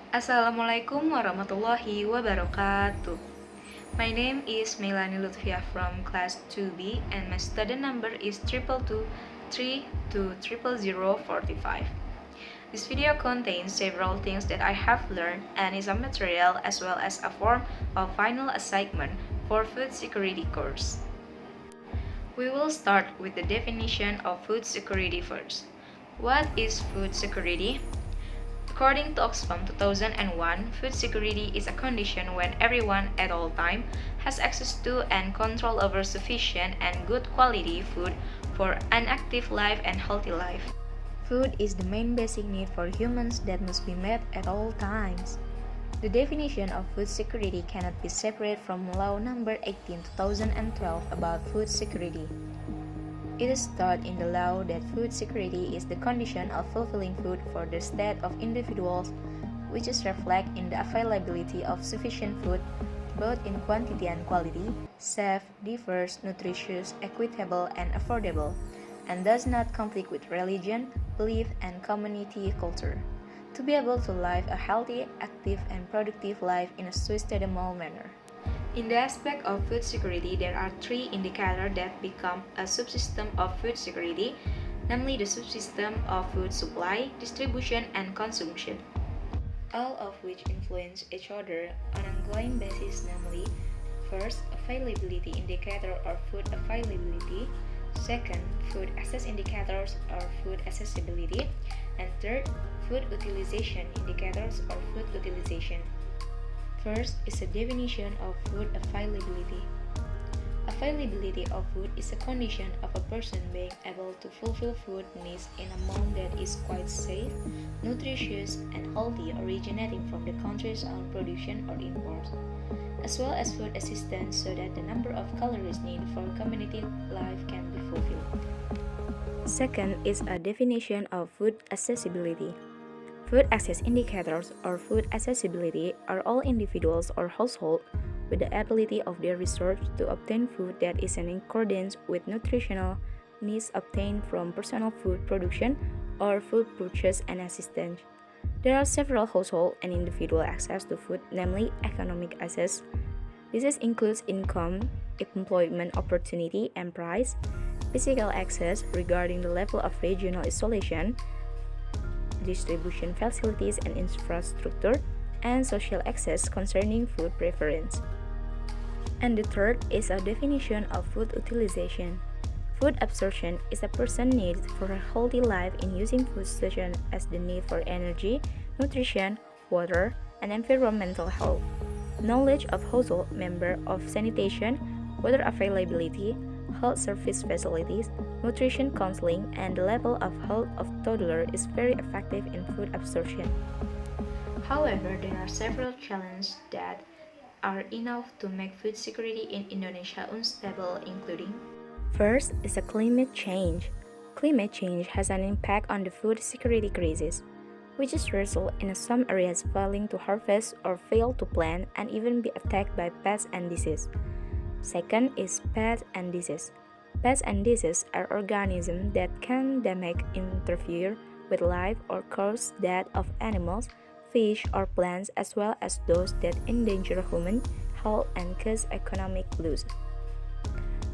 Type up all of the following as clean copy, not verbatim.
Assalamualaikum warahmatullahi wabarakatuh. My name is Meilani Luthfiyyah from Class 2B and my student number is 222320045. This video contains several things that I have learned and is a material as well as a form of final assignment for food security course. We will start with the definition of food security first. What is food security? According to Oxfam 2001, food security is a condition when everyone at all time has access to and control over sufficient and good quality food for an active life and healthy life. Food is the main basic need for humans that must be met at all times. The definition of food security cannot be separate from Law Number 18, 2012 about food security. It is taught in the law that food security is the condition of fulfilling food for the state of individuals, which is reflected in the availability of sufficient food, both in quantity and quality, safe, diverse, nutritious, equitable, and affordable, and does not conflict with religion, belief, and community culture. To be able to live a healthy, active, and productive life in a sustainable manner. In the aspect of food security, there are three indicators that become a subsystem of food security, namely the subsystem of food supply, distribution, and consumption, all of which influence each other on an ongoing basis, namely, first, availability indicator or food availability, second, food access indicators or food accessibility, and third, food utilization indicators or food utilization. First is a definition of food availability. Availability of food is a condition of a person being able to fulfill food needs in an amount that is quite safe, nutritious, and healthy, originating from the country's own production or imports, as well as food assistance so that the number of calories needed for community life can be fulfilled. Second is a definition of food accessibility. Food access indicators or food accessibility are all individuals or households with the ability of their resources to obtain food that is in accordance with nutritional needs obtained from personal food production or food purchase and assistance. There are several household and individual access to food, namely economic access. This includes income, employment opportunity, and price, physical access regarding the level of regional isolation, distribution facilities and infrastructure, and social access concerning food preference. And the third is a definition of food utilization. Food absorption is a person's need for a healthy life in using food such as the need for energy, nutrition, water, and environmental health. Knowledge of household member of sanitation, water availability, health service facilities, nutrition counseling, and the level of health of toddler is very effective in food absorption. However, there are several challenges that are enough to make food security in Indonesia unstable, including first is a climate change. Climate change has an impact on the food security crisis, which is result in some areas failing to harvest or fail to plant and even be attacked by pests and disease. Second is pests and disease. Pests and diseases are organisms that can damage, interfere with life, or cause death of animals, fish, or plants, as well as those that endanger human health and cause economic loss.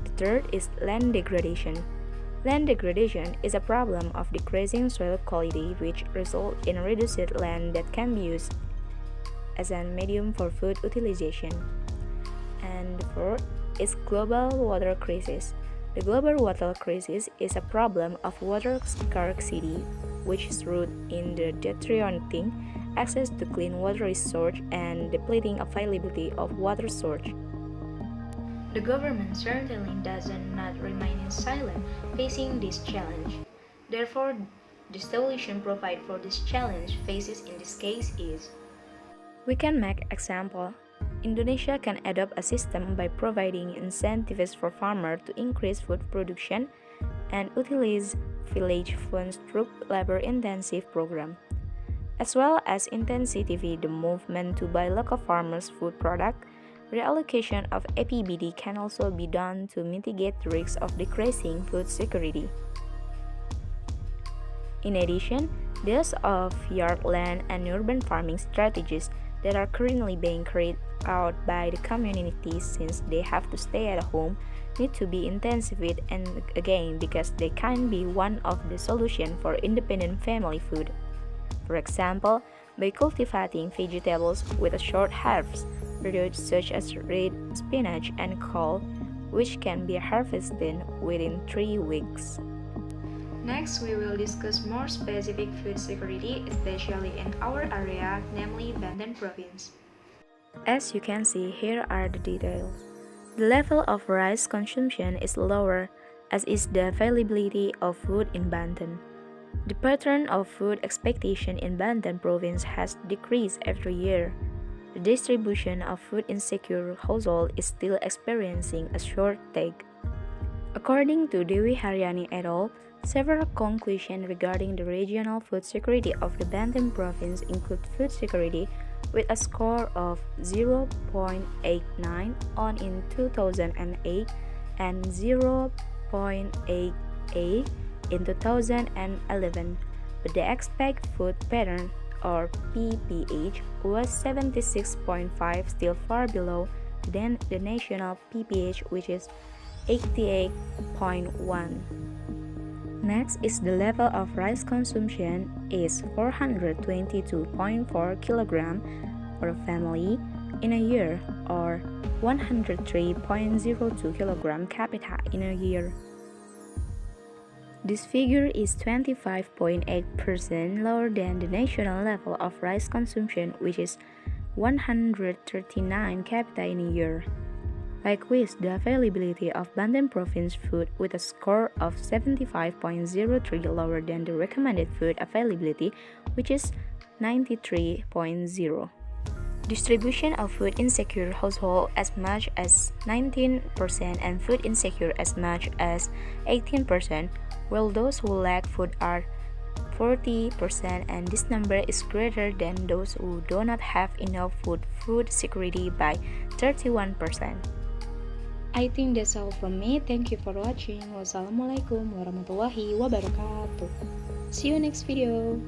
The third is land degradation. Land degradation is a problem of decreasing soil quality which results in reduced land that can be used as a medium for food utilization. And the fourth is global water crisis. The global water crisis is a problem of water scarcity which is rooted in the deteriorating access to clean water resource and depleting availability of water source. the government certainly does not remain silent facing this challenge. Therefore, the solution provided for this challenge faces in this case is We can make example. Indonesia can adopt a system by providing incentives for farmers to increase food production and utilize village funds through labor-intensive program, as well as intensify the movement to buy local farmers' food product. Reallocation of APBD can also be done to mitigate the risks of decreasing food security. In addition, there's of yard land and urban farming strategies that are currently being carried out by the community since they have to stay at home need to be intensified and again because they can be one of the solutions for independent family food. For example, by cultivating vegetables with a short harvest period such as red spinach and kale, which can be harvested within 3 weeks. Next, we will discuss more specific food security, especially in our area, namely Banten province. As you can see, here are the details. The level of rice consumption is lower, as is the availability of food in Banten. The pattern of food expectation in Banten province has decreased every year. The distribution of food insecure households is still experiencing a shortage. According to Dewi Haryani et al., several conclusions regarding the regional food security of the Banten province include food security with a score of 0.89 on in 2008 and 0.88 in 2011, but the expected food pattern or PPH was 76.5, still far below than the national PPH, which is 88.1. Next is the level of rice consumption is 422.4 kg per family in a year or 103.02 kg capita in a year. This figure is 25.8% lower than the national level of rice consumption, which is 139 capita in a year. Likewise, the availability of Banten province food with a score of 75.03 lower than the recommended food availability, which is 93.0. Distribution of food insecure household as much as 19% and food insecure as much as 18%, while those who lack food are 40%, and this number is greater than those who do not have enough food security by 31%. I think that's all from me. Thank you for watching. Wassalamualaikum warahmatullahi wabarakatuh. See you next video.